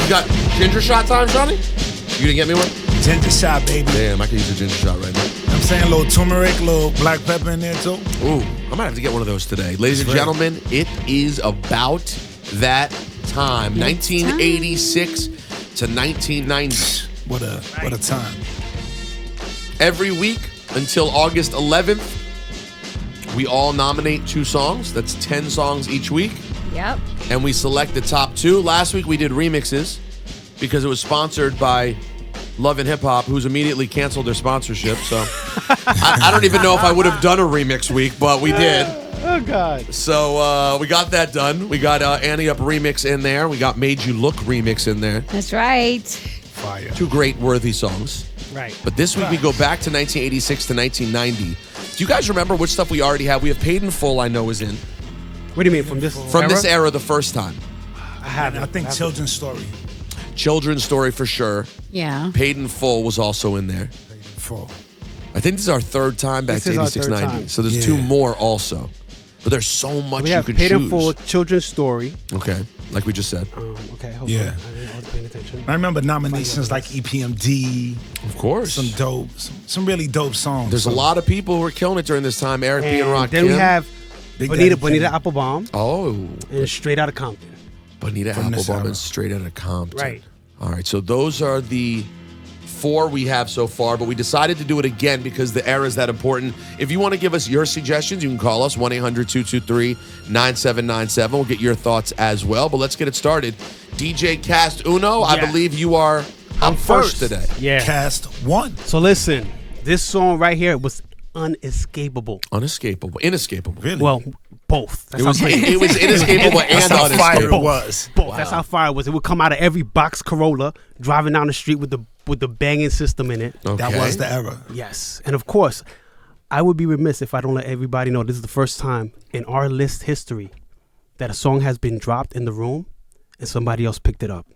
You got ginger shot time, Shani? You didn't get me one? Ginger shot, baby. Damn, I could use a ginger shot right now. I'm saying a little turmeric, a little black pepper in there, too. Ooh, I might have to get one of those today. Ladies and gentlemen, it is about that time. 1986 to 1990. What a time. Every week until August 11th, we all nominate 2 songs. That's 10 songs each week. Yep. And we select the top 2. Last week we did remixes because it was sponsored by Love and Hip Hop, who's immediately canceled their sponsorship. So I don't even know if I would have done a remix week, but we did. Oh, God. So we got that done. We got Annie Up remix in there. We got Made You Look remix in there. That's right. Fire. 2 great worthy songs. Right. But this week we go back to 1986 to 1990. Do you guys remember which stuff we already have? We have Paid in Full, I know, is in. What do you mean, from this From this era the first time. I haven't. I think Children's Story. Children's Story for sure. Yeah. Paid in Full was also in there. Full. I think this is our 3rd time back This to is our 86, third 90. time. So there's 2 more also. But there's so much We you have could Paid choose. in Full, Children's Story. Okay, like we just said. Okay, hold Yeah. on. I wasn't paying attention. I remember nominations like EPMD. Of course. Some really dope songs. There's a lot of people who were killing it during this time. Eric B. and Rock Then we Kim. have Big Bonita Daddy Kane. Applebaum Oh. and Straight Outta Compton. Bonita From this Applebaum era. and Straight Outta Compton. Right. All right, so those are the 4 we have so far, but we decided to do it again because the era is that important. If you want to give us your suggestions, you can call us 1-800-223-9797. We'll get your thoughts as well, but let's get it started. DJ Kast Uno, I Yeah. believe you are up first today. Yeah. Cast 1. So listen, this song right here was unescapable. Unescapable. Inescapable. Really? Well, both. That's It was, how it was inescapable and That's how fire it unescapable. was. both. Wow. That's how fire it was. It would come out of every box Corolla driving down the street with the banging system in it. Okay. That was the era. Yes. And of course, I would be remiss if I don't let everybody know this is the first time in our list history that a song has been dropped in the room and somebody else picked it up.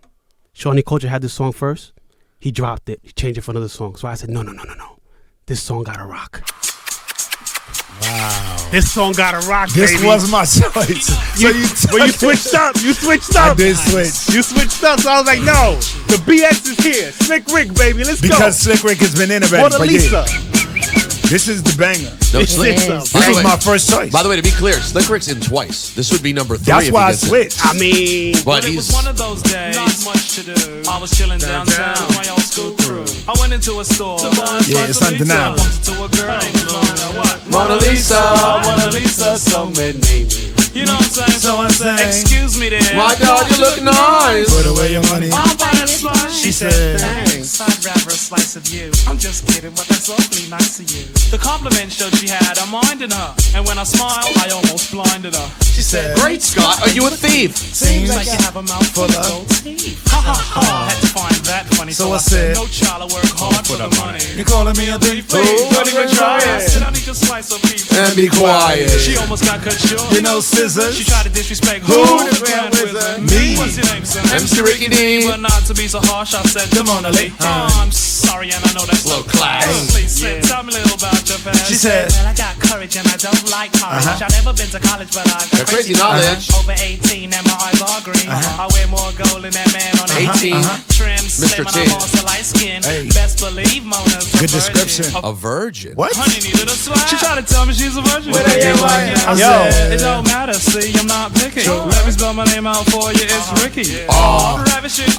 Shani Kulture had this song first. He dropped it. He changed it for another song. So I said, no. This song gotta rock. Wow. This song gotta rock, This baby. was my choice. But you switched up. You switched up. I did switch. You switched up. So I was like, no. The BX is here. Slick Rick, baby. Let's go. Because Slick Rick has been in already. Mona but Lisa. yeah, this is the banger. No, This Slick, is- This By the was way- my first choice. By the way, to be clear, Slick Rick's in twice. This would be number 3. That's if why he I gets it. switched. I mean, But It he's was one of those days, not much to do. I was chilling downtown, my old school crew. I went into a store. Yeah, it's undeniable. Bumped into a girl named What? Mona Lisa. Mona Lisa, so many names. You know what I'm saying? So I'm saying, Excuse me there. My God, you look nice. put away your money. I'm buying a slice. She said, Thanks, I'd rather a slice of you. I'm just kidding, but that's awfully nice of you. The compliment showed she had a mind in her. And when I smiled, I almost blinded her. she said, Great Scott, are you a thief? Seems like you have a mouth full of gold teeth. Ha ha ha. Had to find that funny. So I said, no child, I work hard for the money. you calling me a thief? Please, Oh, don't even try yeah. it. I need to slice of beef. And be quiet. She almost got cut short. You know scissors? She tried to disrespect Who? the grand wizard? Me. What's your name, son? MC Ricky D. But not to be so harsh, I said to Mona Lisa. I'm sorry, and I know that's Low class. Please tell me a little about your past. She said, Well, I got courage and I don't like courage. I've never been to college, but I've got Got crazy knowledge. Over 18 and my eyes are green. I wear more gold than that man on 18. Trim, Mr. slim, and T. I'm also light skin. Hey. Best believe Mona's a Good virgin. description. A virgin. what? Honey needed a swag. She tried to tell me she's a virgin. I said, It don't matter, see, I'm not picky. Let me spell my name out for you, it's Ricky. Ravishing,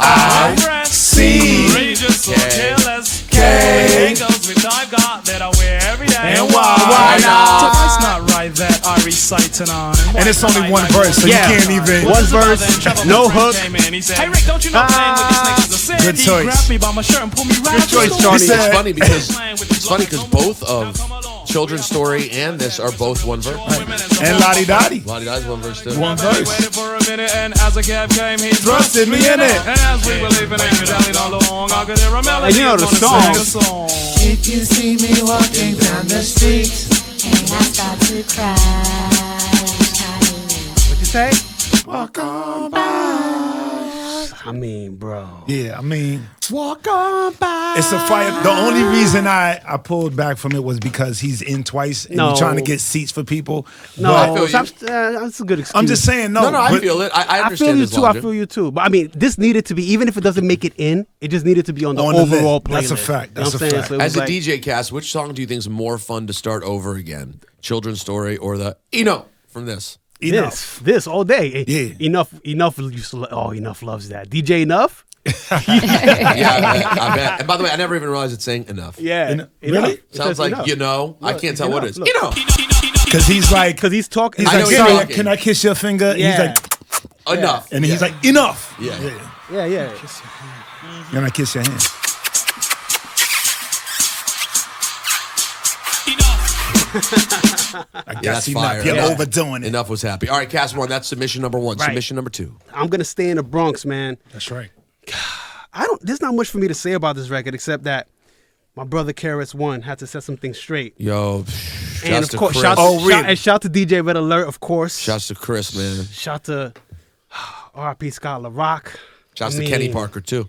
see. outrageous, so K. careless. K. Goes with I've got that I wear every day. And why not? So it's not right that I recite tonight. And it's only one verse, so Yeah. you can't even. One verse, no hook. He said, hey Rick, don't you know playing with these snakes is a sin? Good He choice. grabbed me by my shirt and pulled me right Good out the choice, store. Johnny. He said- It's funny because both of Children's Story and this are both one verse. And Lottie Dottie. Lottie Dottie one verse too. One He verse. waited for a minute, and as a cab came, he Thrusted me in it. And as we were leaving, and telling all along, I could hear a melody. And you know the gonna song. sing a song. If you see me walking down the street and I start to cry, What you say? Walk on by. I mean, bro. Yeah, I mean, Walk on by. it's a fire. The only reason I pulled back from it was because he's in twice and No. he's trying to get seats for people. No, I feel you. that's a good excuse. I'm just saying, No, I but- feel it. I I understand feel you his too. logic. I feel you too. But I mean, this needed to be, even if it doesn't make it in, it just needed to be on the On the overall list. playlist. That's a fact. You know That's what a I'm saying? fact. So it was As a like, DJ Cast, which song do you think is more fun to start over again? Children's Story or the Eno from this? this all day. Yeah. Enough used to, Enough loves that. DJ Enough? Yeah, I bet. And by the way, I never even realized it's saying enough. Yeah. Enough. Enough. Really? It Sounds says like, enough. you know, I can't tell what it is. Look. You know. Because he's like, Because he's talking. I know like, he's sorry, talking. can I kiss your finger? Yeah. He's like, Enough. and then he's Yeah. like, enough. Yeah. Yeah. Can I kiss your hand? I guess that's enough. fire. You're Yeah. overdoing it. Enough was happy. All right, Cast 1, that's submission number 1. Right. Submission number 2. I'm going to stay in the Bronx, man. That's right. There's not much for me to say about this record except that my brother KRS-One had to set some things straight. Yo, And shouts of to course, Chris. shout to DJ Red Alert, of course. Shouts to Chris, man. Shout to R.I.P. Scott LaRock. Shouts I to Kenny mean, Parker, too.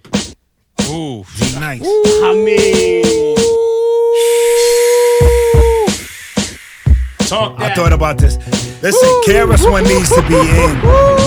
Ooh. Be nice. I mean, Talk I that. thought about this. Listen, KRS-One needs to be in.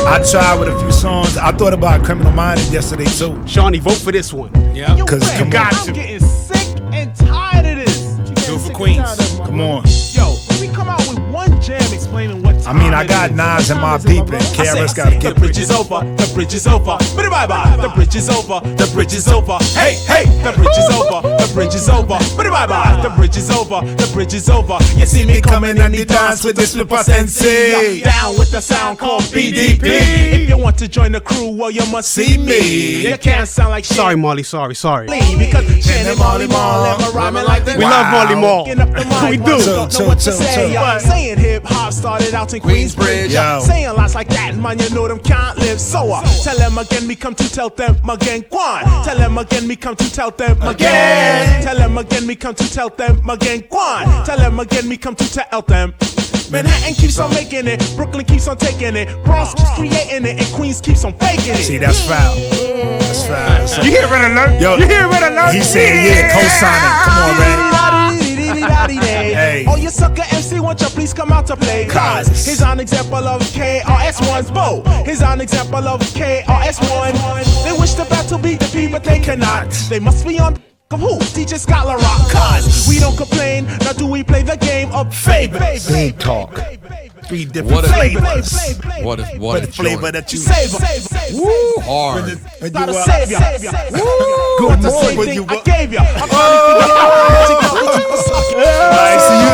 I tried with a few songs. I thought about Criminal Minded yesterday too. Shawnee, vote for this one. Yeah. Because come got on, to. I'm getting sick and tired of this. Do it for Queens. come on. Yo, we come out with one jam explaining what I time mean, I it got is. Nas and my What time is it, people. bro? KRS got to The get bridge is over. The bridge is over. Bye bye bye. The bridge is over. The bridge is over. Hey hey. The bridge is over. The bridge is over. Bye bye bye. The bridge is over. The bridge is over. You see me coming and the dance with the slipper sensei. Down with the sound called BDP. If you want to join the crew, well you must see me. You can't sound like shit. Sorry, Molly. Sorry. Because Shannon Molly Mall ever rhyming like that. We love Molly Mall. Picking up the mic, We do. but don't know what to say. Chill. Saying hip hop started out in Queensbridge. Yo. Saying lots like that, man, you know them can't live. So tell them again, me come to tell them again. Quan. Tell them again, me come to tell them again. Tell them again, me come to tell them again. Quan. Tell them again, me come to tell them. Manhattan keeps on making it, Brooklyn keeps on taking it, Bronx keeps creating it, and Queens keeps on faking it. See, that's foul. That's foul. That's You hear Red Alert? Yo, You hear Red Alert? He said, yeah, co-signing. Come on, man. Hey. Oh, you sucker MC, won't you please come out to play? Cause he's an example of KRS-One's bow. He's an example of KRS-One. They wish the battle be defeated, but they cannot. They must be on of who? DJ Scott LaRock. Cause we don't complain, nor do we play the game of favor. Big talk. 3 different What a flavors. What a But the flavor joint. that you Savor. Woo, hard. when Not a you savior. good The morning same when thing you I gave ya. I'm Alright, so you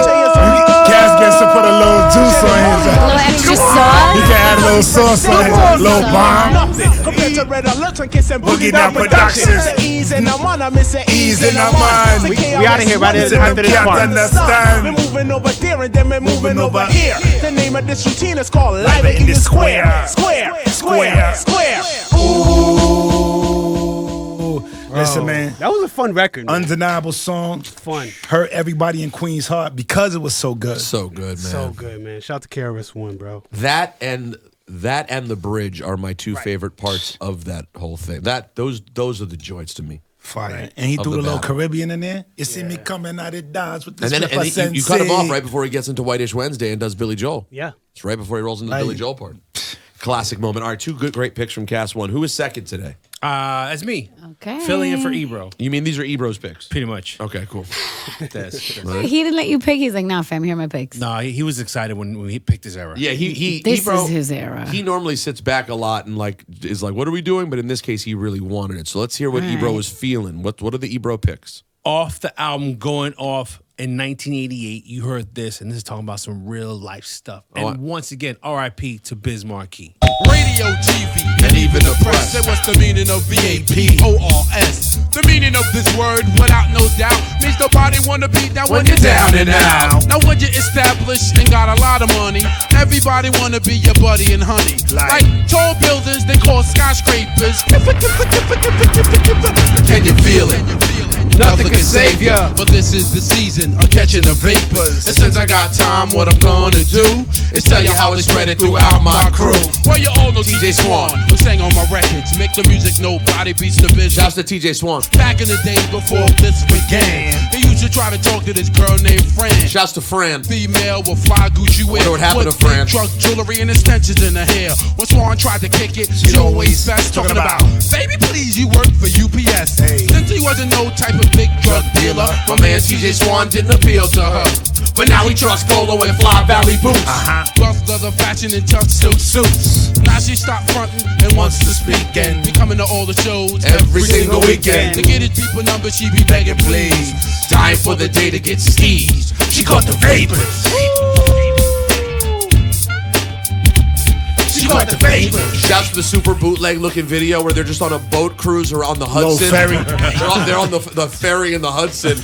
Cass gets to put a little juice on his. A little extra You sauce. can add a little sauce on his. Little bomb. nothing compared to Red Alert and Kiss and Boogie Down Productions. The ease in our mind, I miss the Ease in our mind. We outta here right Listen, after this can't part. understand. We're moving over there and then we're moving over here. The name of this routine is called Live in in the the Square. Square. Square. Square. Ooh. Listen, man. That was a fun record. Man. Undeniable song. Fun. Hurt everybody in Queens' heart because it was so good. So good, man. So good, man. Shout out to KRS-One, bro. That and the bridge are my two favorite parts of that whole thing. Those are the joints to me. Fire. And he Of threw the a little battle. Caribbean in there. You see me coming out of Dodge with this And then flipper you cut him off sensei. right before he gets into Whitish Wednesday and does Billy Joel. Yeah. It's right before he rolls into the Like- Billy Joel part. Classic moment. All right, two great picks from Cast 1. Who is second today? That's me. Okay. Filling in for Ebro. You mean these are Ebro's picks? Pretty much. Okay, cool. That's- He didn't let you pick. He's like, nah, fam, here are my picks. No, he was excited when he picked his era. Yeah, he This Ebro, is his era. He normally sits back a lot and is like, what are we doing? But in this case, he really wanted it. So let's hear what All Ebro right. was feeling. What are the Ebro picks? Off the album Going Off in 1988, you heard this, and this is talking about some real life stuff. And Oh, once again, R.I.P. to Biz Markie. Radio, TV, and even the press. Say what's the meaning of VAPORS? The meaning of this word, without no doubt, means nobody wanna beat that when you're down and out. Now when you're established and got a lot of money, everybody wanna be your buddy and honey. Like tall buildings, they call skyscrapers. Can you feel it? nothing can save ya. But this is the season of catching the vapors. And since I got time, what I'm gonna do is tell you how it's spread throughout my crew. Well, you all know TJ Swan, who sang on my records. Make the music, nobody beats the vision. Shouts to TJ Swan. Back in the days before this began, they used to try to talk to this girl named Fran. Shouts to Fran. Female with fly Gucci wear. Wonder what happened with to Fran. big truck jewelry and extensions in her hair. When Swan tried to kick it, she's always fast talking about, baby, please, you work for UPS. Since he wasn't no type of big drug dealer, my man TJ Swan didn't appeal to her. But now he trusts Polo and Fly Valley boots. Buff leather fashion and tuxedo suits. Now she stopped fronting and wants to speak and be coming to all the shows every single weekend. To get his people number, she be begging please. Dying for the day to get skis. She caught the vapors. She caught the vapors. Shouts to the super bootleg looking video where they're just on a boat cruise or on the Hudson. ferry. They're on the ferry in the Hudson.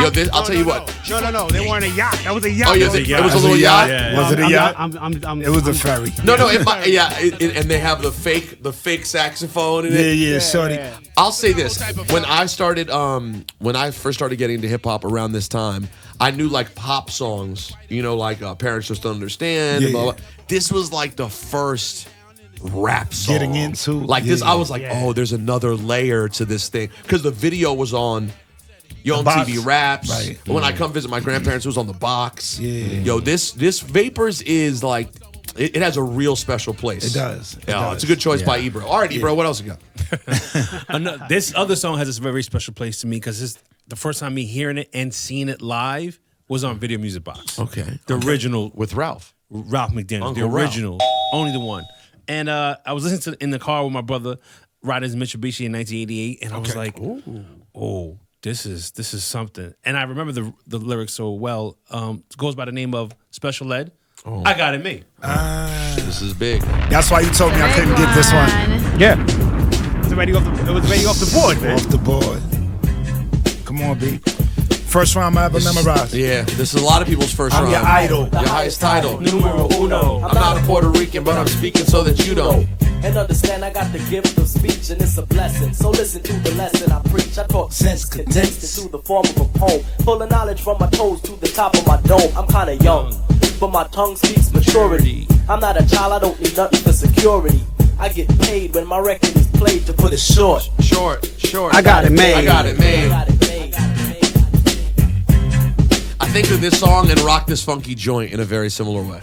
Yo, I'll tell you what. No. They weren't a yacht. That was a yacht. Oh, yeah, it was a little yacht. Was it a yacht? I'm It was a ferry. No, and they have the fake saxophone in it. Yeah, shorty. I'll say this: when I first started getting into hip hop around this time, I knew like pop songs, like Parents Just Don't Understand. Yeah, Blah, blah. This was like the first rap song. Getting into like this. I was like, oh, there's another layer to this thing because the video was on. On TV Raps. Right. When I come visit my grandparents, it was on the box. Yeah. Yo, this Vapors is like, it has a real special place. It does. It's a good choice by Ebro. All right, Ebro, what else you got? This other song has a very special place to me because the first time me hearing it and seeing it live was on Video Music Box. Okay. The original With Ralph McDaniel. Uncle The original. Only the one. And I was listening to in the car with my brother riding his Mitsubishi in 1988, and I was like, oh. This is something. And I remember the lyrics so well. It goes by the name of Special Ed. I got it made. This is big. That's why you told me I couldn't get this one. Yeah. It was already off the board, man. Off the board. Come on, B. First rhyme I ever memorized. Yeah, this is a lot of people's first I'm rhyme. your idol. Your highest title. Numero uno. I'm not a Puerto Rican, but I'm speaking so that you don't. And understand I got the gift of speech and it's a blessing. So listen to the lesson I preach. I talk sense condensed into the form of a poem. Full of knowledge from my toes to the top of my dome. I'm kinda young, but my tongue speaks maturity. I'm not a child, I don't need nothing for security. I get paid when my record is played, to put it short. Short. I got it made. I got it made. I think of this song and Rock This Funky Joint in a very similar way.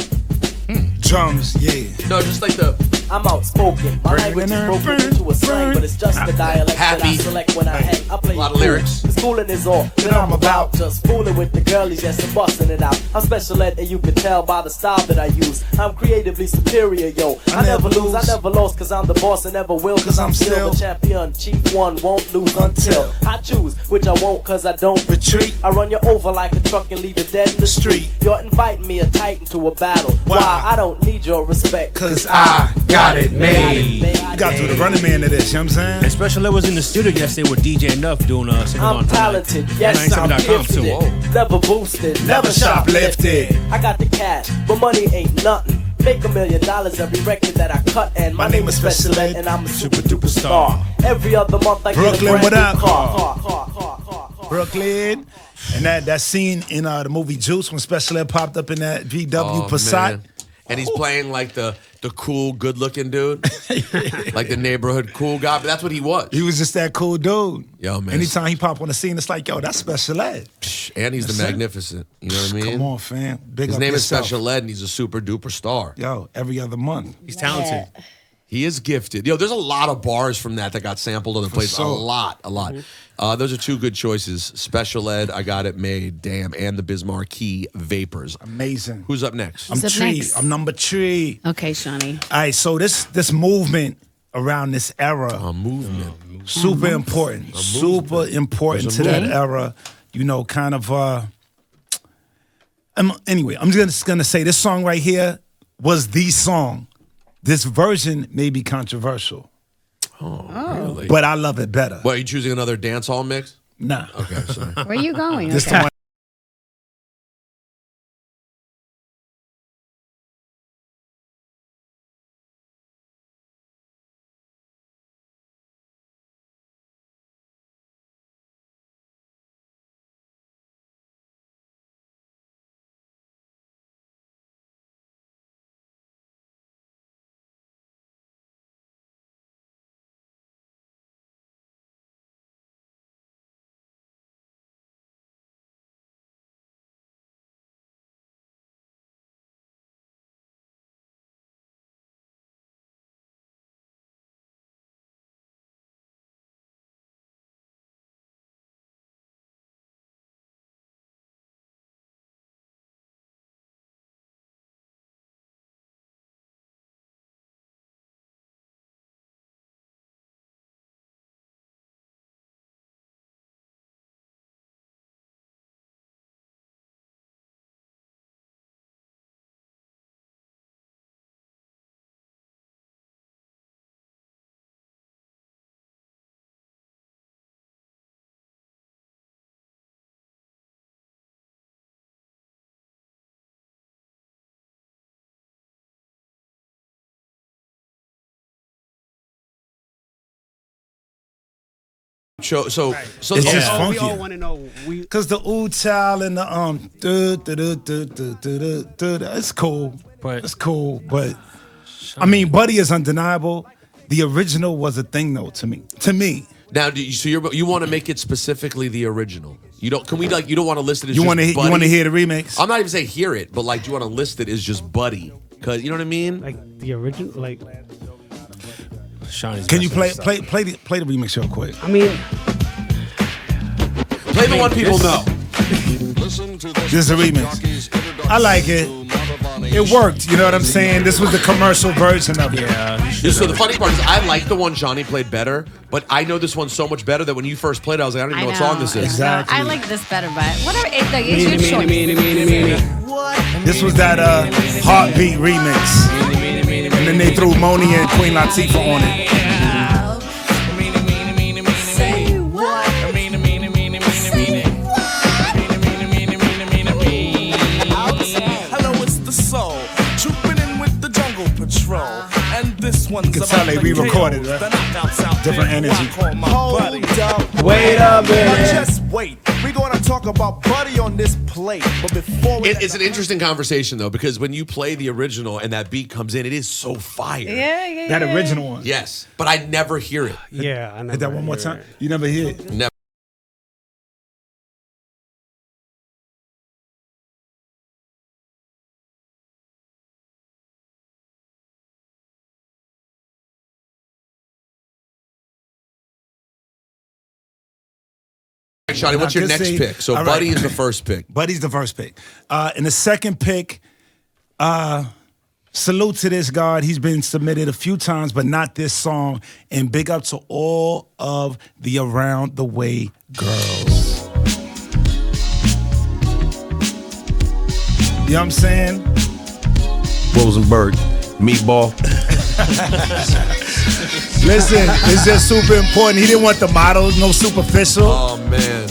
Drums, yeah. No, just like the... I'm outspoken. My language is broken into a slang, but it's just the dialect that I Happy. select when I hang. I play A lot of cool. lyrics. The schooling is all that I'm about. Just fooling with the girlies, yes, and busting it out. I'm special ed, and you can tell by the style that I use. I'm creatively superior, yo. I never lose, I never lost, cause I'm the boss and never will. Cause I'm still the champion. Chief one won't lose until I choose, which I won't, cause I don't retreat. I run you over like a truck and leave you dead in the street. You're inviting me a titan to a battle. Why? I don't need your respect, Cause I got it made. You got to do the running man to this, you know what I'm saying? And Special Ed was in the studio yesterday with DJ Enough doing singing I'm on talented, Tonight. yes, I'm 97.com gifted. too. Whoa. Never boosted, Never shoplifted. I got the cash, but money ain't nothing. Make $1 million every record that I cut, and my name is Special Ed, and I'm a super duper star. Every other month I Brooklyn, get a what brand new up? car. Brooklyn. And that scene in the movie Juice when Special Ed popped up in that VW Passat. Man. And he's playing like the cool, good-looking dude. Like the neighborhood cool guy. But that's what he was. He was just that cool dude. Yo, man. Anytime he pop on the scene, it's like, yo, that's Special Ed. And he's That's the it. magnificent. You know what I mean? Come on, fam. Big His up name yourself. is Special Ed, and he's a super-duper star. Yo, every other month. He's talented. He is gifted. Yo, there's a lot of bars from that got sampled on the place. sure. A lot. Those are two good choices. Special Ed, I Got It Made, damn, and the Biz Marquee Vapors. Amazing. Who's up next? I'm Who's up Tree. next? I'm number 3. Okay, Shani. All right, so this movement around this era, A movement. super important. Super important There's to a that movement. era. You know, kind of anyway, I'm just gonna say this song right here was the song. This version may be controversial, Really? but I love it better. What, are you choosing another dance hall mix? Nah. Okay, sorry. Where are you going? This Okay. time chose. So It's just funky. We all want to know. Cause the ooh child and the it's cool. But it's cool. But I mean, Buddy is undeniable. The original was a thing though to me. now, you want to make it specifically the original? You don't? Can we like? You don't want to list it as You just want to Buddy? hear the remix? I'm not even saying hear it, but like, do you want to list it as just Buddy? Cause you know what I mean? Like the original, like. Shani's Can you play messing the remix real quick? I mean, Play the one people know. This is a remix. I like it. It worked. You know what I'm saying? This was the commercial version of it. So the funny part is, I like the one Johnny played better, but I know this one so much better that when you first played it, I was like, I don't even know what song this is. Exactly. I like this better, but whatever. It's your choice. This was that Heartbeat remix. And then they threw Moni and Queen Latifah on it. Hello, it's the soul. Trooping in with the Jungle Patrol. And this one's You can tell they re-recorded, right? Different energy. Hold up. Wait a minute. Just wait. We're going to talk about Buddy on this plate. But before we It's an interesting conversation though, because when you play the original and that beat comes in, it is so fire. Yeah. That original one. Yes, but I never hear it. yeah, I know. Hit that one more time. You never hear it. Never. Shani, what's your next pick? So All right. Buddy is the first pick. Buddy's the first pick. And the second pick, salute to this God. He's been submitted a few times, but not this song. And big up to all of the Around the Way girls. You know what I'm saying? Rosenberg, meatball. Listen, it's just super important. He didn't want the models, no superficial. Oh man.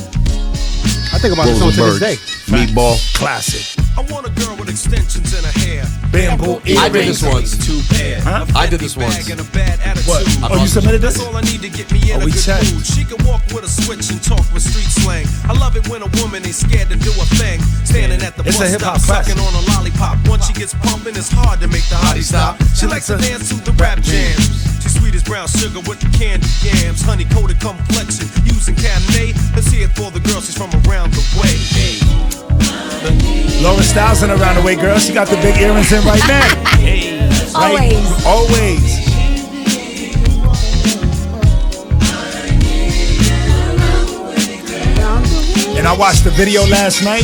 I think about this song to this day. Meatball. Classic. I want a girl with extensions in her hair. Bamboo I did this once. Huh? I did this once. What? Oh, you submitted this? That's all I need to get me in Oh, a we good checked. mood. She can walk with a switch and talk with street slang. I love it when a woman ain't scared to do a thing. Standing at the It's a bus hip-hop stop, classic. sucking on a lollipop. Once she gets pumping, it's hard to make the hottie stop. She likes to dance to the rap jams. She's sweet as brown sugar with the candy yams. Honey coated complexion using Cabernet. Let's hear it for the girl. She's from around the way. Laura Styles and Around the Way girl. She got the big earrings in right now. Always. Always. And I watched the video last night.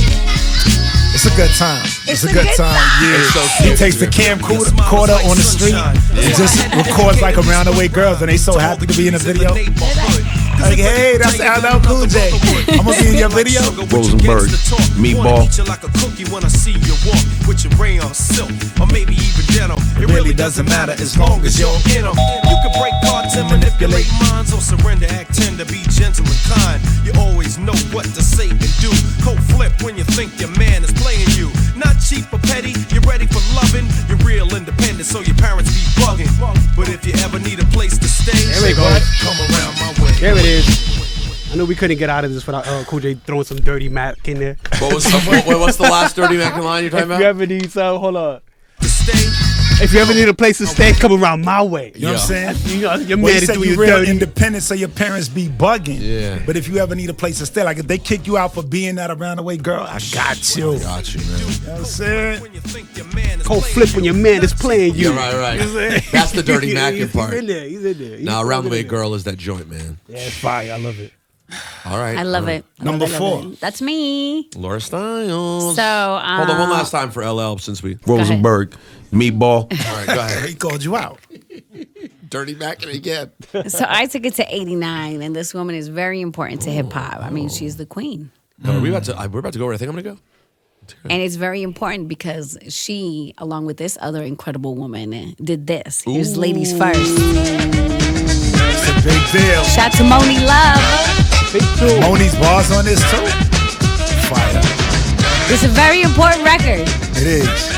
It's a good time. It's a good time. Yeah. It's so He cute. takes the camcorder on the street and just records like Around the Way girls, and they so happy to be in the video. Like, hey, that's LL Cool J. I'm gonna be in your video. Rosenberg, meatball. Like a cookie when I see you walk with your rayon silk or maybe even denim. It really doesn't matter as long as you're in them. You can break cards and manipulate minds or surrender, act tender, be gentle and kind. You always know what to say and do. Cold flip when you think your man is playing you. Not cheap or petty, you're ready for loving. You're real independent, so your parents be bugging. But if you ever need a place to stay, There we go. come around my way. There it is. I knew we couldn't get out of this without Cool J throwing some dirty Mac in there. What's the last Dirty Mac line you're talking If you about? ever need some, hold on. To stay. If you ever need a place to stay, come around my way. You know what I'm saying? You know, your Well, man he is said doing you you real dirty. independent, so your parents be bugging. Yeah. But if you ever need a place to stay, like if they kick you out for being that Around the Way girl, I got you. Got you, man. You know what I'm saying? Cold flip when your man is playing you. Yeah, right. You know what I'm saying? That's the Dirty Mackin' part. He's in there. He's in there. Now, Around the Way girl is that joint, man. Yeah, it's fire. I love it. All right. I love it. I Number love it, I love 4. it. That's me. Laura Styles. So, Hold on one last time for LL since we. Rosenberg, meatball. All right, go ahead. He called you out. Dirty Mackin' again. So I took it to 89, and this woman is very important to hip hop. I mean, she's the queen. No, we're about to go where I think I'm going to go. And it's very important because she, along with this other incredible woman, did this. Here's Ladies First. It's a big deal. Shout to Moni Love. Moni's bars on this too. Fire. It's a very important record. It is.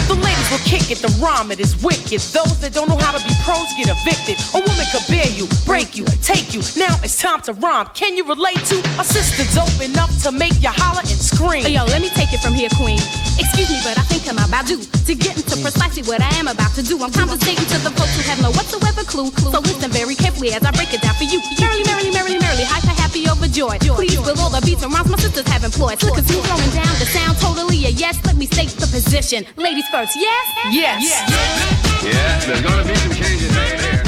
The ladies will kick it, the rhyme, it is wicked. Those that don't know how to be pros get evicted. A woman could bear you, break you, take you. Now it's time to rhyme. Can you relate to a sister dope enough to make you holler and scream? Yo, let me take it from here, queen. Excuse me, but I think I'm about due to get into precisely what I am about to do. I'm conversating to the folks who have no whatsoever clue. So listen very carefully as I break it down for you. Merrily, merrily, merrily, merrily, hyper, happy, overjoyed. Please, with all the beats and rhymes my sisters have employed. Slick as you throwing down the sound, totally a yes. Let me state the position. Ladies first, yes? Yes. Yeah, there's gonna be some changes right there.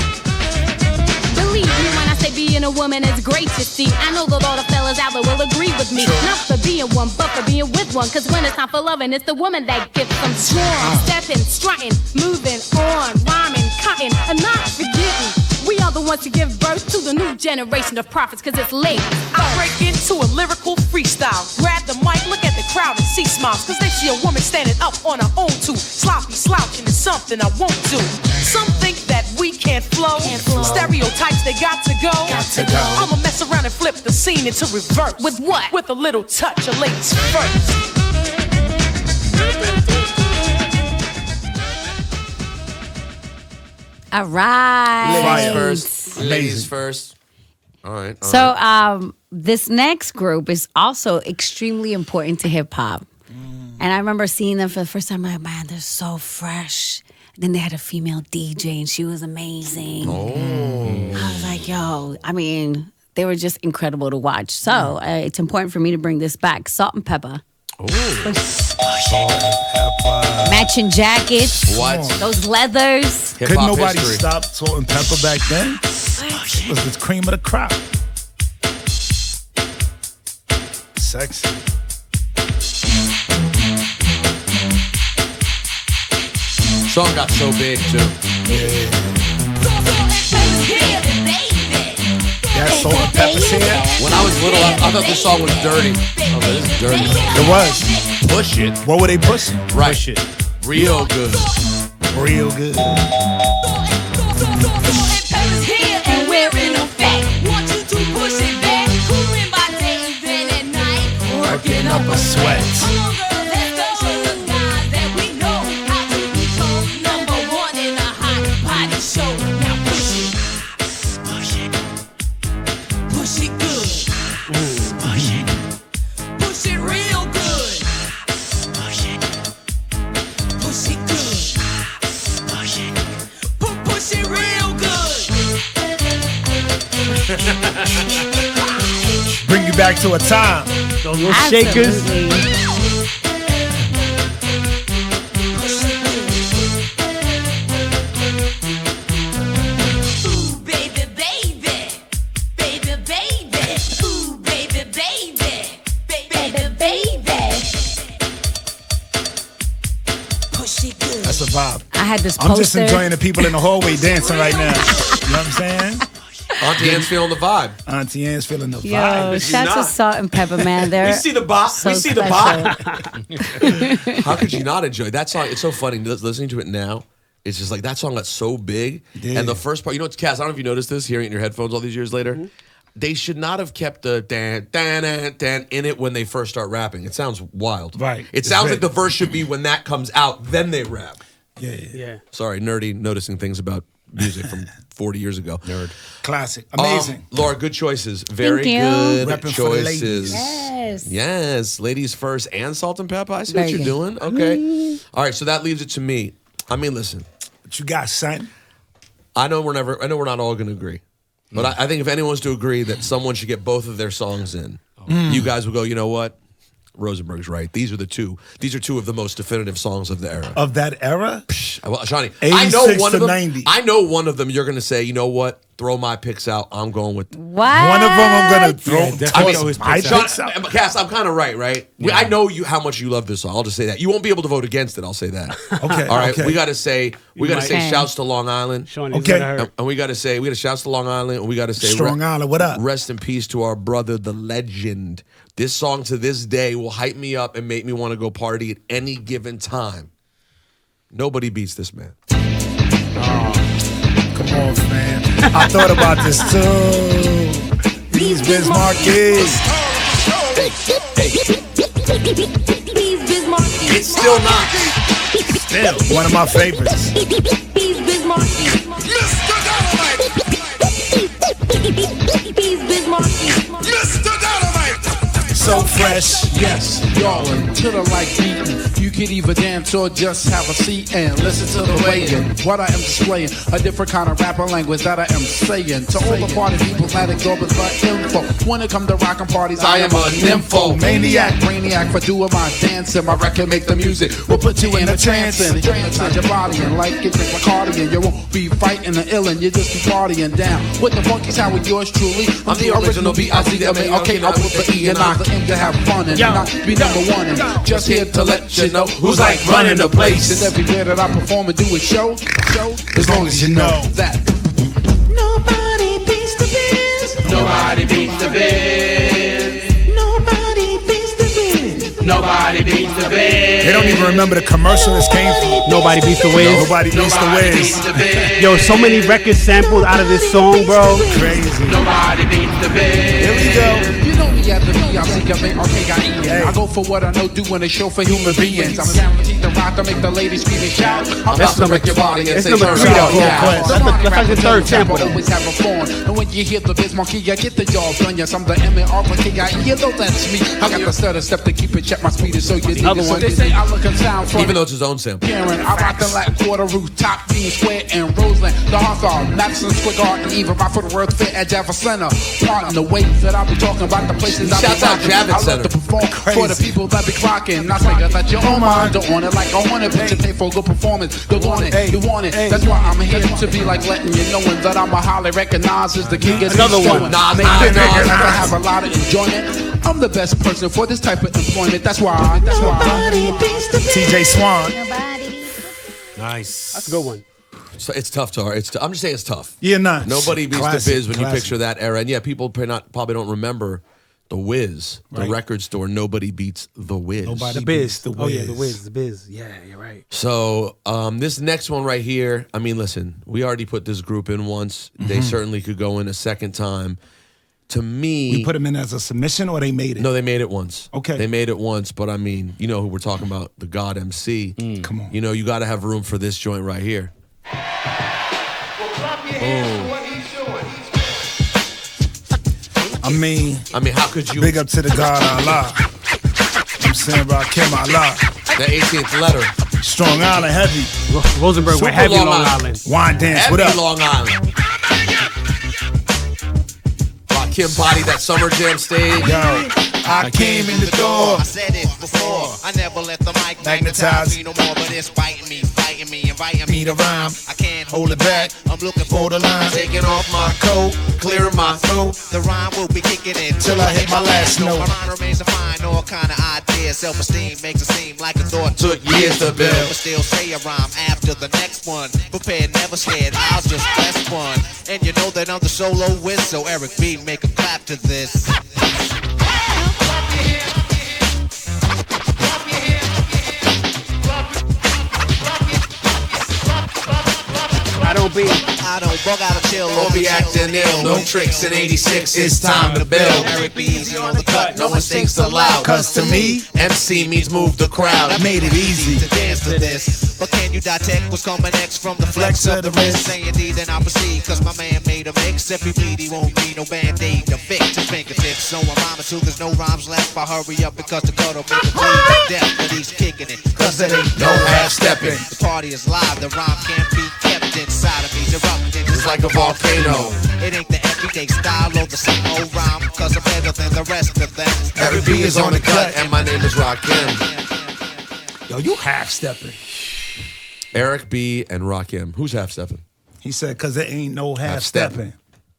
Believe me when I say being a woman is great, you see. I know that all the fellas out there will agree with me. Not for being one, but for being with one. Cause when it's time for loving, it's the woman that gets them strong. Stepping, strutting, moving on, rhyming, cutting, and not forgetting. We are the ones to give birth to the new generation of prophets, cause it's late. I break into a lyrical freestyle. Grab the mic, look at the crowd and see smiles. Cause they see a woman standing up on her own too. Sloppy slouching is something I won't do. Some think that we can't flow. Stereotypes, they got to go. I'ma mess around and flip the scene into reverse. With what? With a little touch of ladies first. All right. Ladies first. All right. So this next group is also extremely important to hip hop. And I remember seeing them for the first time. I'm like, man, they're so fresh. Then they had a female DJ and she was amazing. I was like, yo, I mean, they were just incredible to watch. So it's important for me to bring this back. Salt and Pepper. Matching jackets. What? Those leathers. Couldn't nobody stop Salt and Pepper back then? It was the cream of the crop. Sexy. Song got so big too. Yeah, Salt and Pepper's here. When I was little, I thought this song was dirty. Oh, this is dirty. It was. Push it. What were they pushing? Right. Push it. Real good. Real good. And we're in effect. Want you to push it back. Cooling by day, then at night. Working up a sweat. Bring you back to a time. Those little shakers. That's a vibe. I had this poster. I'm just enjoying the people in the hallway dancing right now. You know what I'm saying? Auntie Anne's feeling the vibe. Auntie Anne's feeling the Yo, vibe. shots of Salt and Pepper, man. They're We see the bop. so We see the special. How could you not enjoy that song? It's so funny listening to it now. It's just like that song got so big. Yeah. And the first part, you know, it's Kast. I don't know if you noticed this, hearing it in your headphones all these years later. They should not have kept the dan, dan, dan, dan in it when they first start rapping. It sounds wild. Right. It sounds like the verse should be when that comes out, then they rap. Yeah. Sorry, nerdy, noticing things about music from 40 years ago. Nerd. Classic. Amazing. Laura, good choices. Very Thank you. good Repping for the choices. Yes. Yes. Ladies first and Salt and Pepper. I see Very what you're good. doing. Okay. All right, so that leaves it to me. I mean, listen. What you got, son? I know we're not all going to agree. But I think if anyone's to agree that someone should get both of their songs in, you guys will go, you know what? Rosenberg's right. These are two of the most definitive songs of the era. Of that era? Well, Shani, 86 to 90. I know one of them you're going to say, you know what? Throw my picks out. I'm going with What? One of them I'm going to throw. I mean, my picks out. Kast, I'm kind of right? Yeah. I know you how much you love this song. I'll just say that. You won't be able to vote against it. I'll say that. Okay. All right. Okay. We got to say shouts to Long Island. Okay. And we got to say shouts to Long Island. And we got to say Strong Island. What up? Rest in peace to our brother, the legend. This song to this day will hype me up and make me want to go party at any given time. Nobody beats this man. Come on, man. I thought about this too. These Bismarckies. It's still not. Still, one of my favorites. He's Bismarcky. Mr. Dynamite! He's Bismarcky. Mr. Dynamite! So fresh. Yes, y'all to the like beating. You can either dance or just have a seat and listen to the way and what I am displaying. A different kind of rapper language that I am saying. To all the party people that exorbitant info. When it come to rockin' parties, I am a nympho. Maniac, brainiac for doing my dancing. My record make the music. We'll put you in a trance and hypnotize your body. And like it like cardigan, you won't be fighting the ill and you just be partying down. With the funky sound with yours truly. I'm the original B-I-Z-M-A. Okay, now with the E and I aim to have fun and not be number one. And just here to let you know who's like running the place. And everywhere that I perform and do a show, as long as you know that Nobody beats the biz. nobody beats the biz. Nobody beats the biz. Nobody beats the biz. They don't even remember the commercial this came from. Nobody beats the Wiz. Nobody beats the Wiz. Yo, so many record samples out of this song, bro. Crazy. Nobody beats the biz. Here we go. You know me at the B-I-C-K-A-R-K-I-E-N. I go for what I know, doing a show for human beings. I'm guaranteed to rock to make the ladies scream and shout. I'm about to wreck your body and say turn it up. That's like the third sample, though. Always have a phone. And when you hear the biz monkey, you get the job done. Yes, I'm the M-A-R-K-I-E. You know that's me. I got the stutter step to keep it check. My speed is so you need it. So they say I look and sound funny. Even though it's his own sample. Karen, I rock the Latin Quarter rooftop, Bean Square and Roseland. The Hawthorne, Madison Square Garden, even my foot World Fair at Java Center. Pardon the ways that I'll be talking about the places I be Shouts out rocking. Javits I love Center. to perform for the people that be clocking. Not saying that you own mine, don't want it like I want it, but you pay for a good performance. You want it, you want it. That's why I'm here to be like letting you knowing that I'm a highly recognized as the king of Another these one. showing. Nas, Make Nas, the Nas, niggas Nas. have a lot of enjoyment. I'm the best person for this type of employment. That's why. Nobody beats the biz. TJ Swan. Nice. That's a good one. So it's tough, Tar. I'm just saying it's tough. Yeah, nuts. Nobody beats Classic, the Biz when you classic. picture that era. And yeah, people probably don't remember the Wiz, the Right. record store. Nobody beats the Wiz. Nobody The Biz. beats the Wiz. Oh, yeah, the Wiz. The Biz. Yeah, you're right. So this next one right here, I mean, listen, we already put this group in once. They certainly could go in a second time. To me, We put them in as a submission or they made it? no, they made it once. Okay. They made it once, but I mean, you know who we're talking about, the God MC. Come on. You know, you got to have room for this joint right here. I mean, how could you? big up to the God Allah. I'm saying Rakim Allah. The 18th letter. Strong Island, heavy. Rosenberg Super went heavy Long Long Island. Island. Wine dance, Heavy what up? Long Island. Rakim body that Summer Jam stage. Yo, I came in the door. I said it before. I never let the mic Magnetize. magnetize me no more, but it's biting me, inviting me Beat a rhyme. I can't Hold it back. I'm looking For the line. Taking off my coat, clearing my throat. The rhyme will be kicking in Till I hit my last note. My mind remains to find all kind of ideas. Self-esteem makes it seem like a thought Took years to build. But still say a rhyme after the next one. Prepared, never scared. I'll just best one. And you know that I'm the solo whiz, so Eric B, make a clap to this. I don't bug out of chill Or be acting ill, no tricks in 86, it's time to build. Eric B easy on the cut, No instincts allowed. Cause to me, MC means move the crowd. I made it easy. to dance to this. But can you detect what's coming next from the flex of the wrist? Say indeed, then I'll proceed, cause my man made a mix. If he bleed, he won't need no band-aid to fix his fingertips. So I'm rhyming till there's no rhymes left. I hurry up because the cuddle make it bleed to death. But he's kicking it, cause it ain't No half-stepping. The party is live, the rhyme can't be kept inside of me. Erupting It's like a volcano. It ain't the everyday style or the same old rhyme, cause I'm better than the rest of them. Eric B is on the cut, and my name is Rakim. Yo, you half-stepping. Eric B and Rakim. Who's half-stepping? He said, cause there ain't no half-stepping.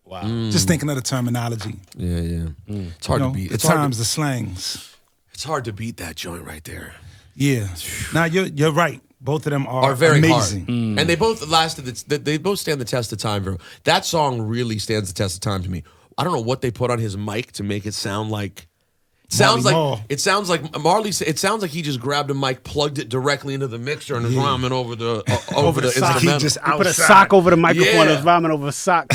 Wow. Just thinking of the terminology. Yeah. It's hard You know, to beat. the It's hard times, to, the slangs. it's hard to beat that joint right there. Yeah. Now, you're right. Both of them are Very amazing. hard. And they both lasted. They both stand the test of time, bro. That song really stands the test of time to me. I don't know what they put on his mic to make it sound like. It sounds like Marley. It sounds like he just grabbed a mic, plugged it directly into the mixer, and is rhyming over the sock. He instrumental. just He put a outside. sock over the microphone Yeah. and was rhyming over a sock.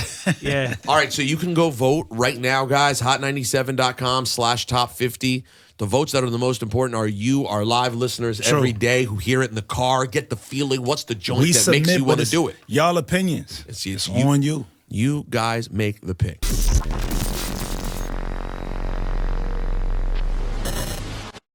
Yeah. All right, so you can go vote right now, guys. Hot97.com/top50. The votes that are the most important are you, our live listeners True. every day who hear it in the car, get the feeling. What's the joint We that makes submit you want to what do it? Y'all opinions. It's on you. You guys make the pick.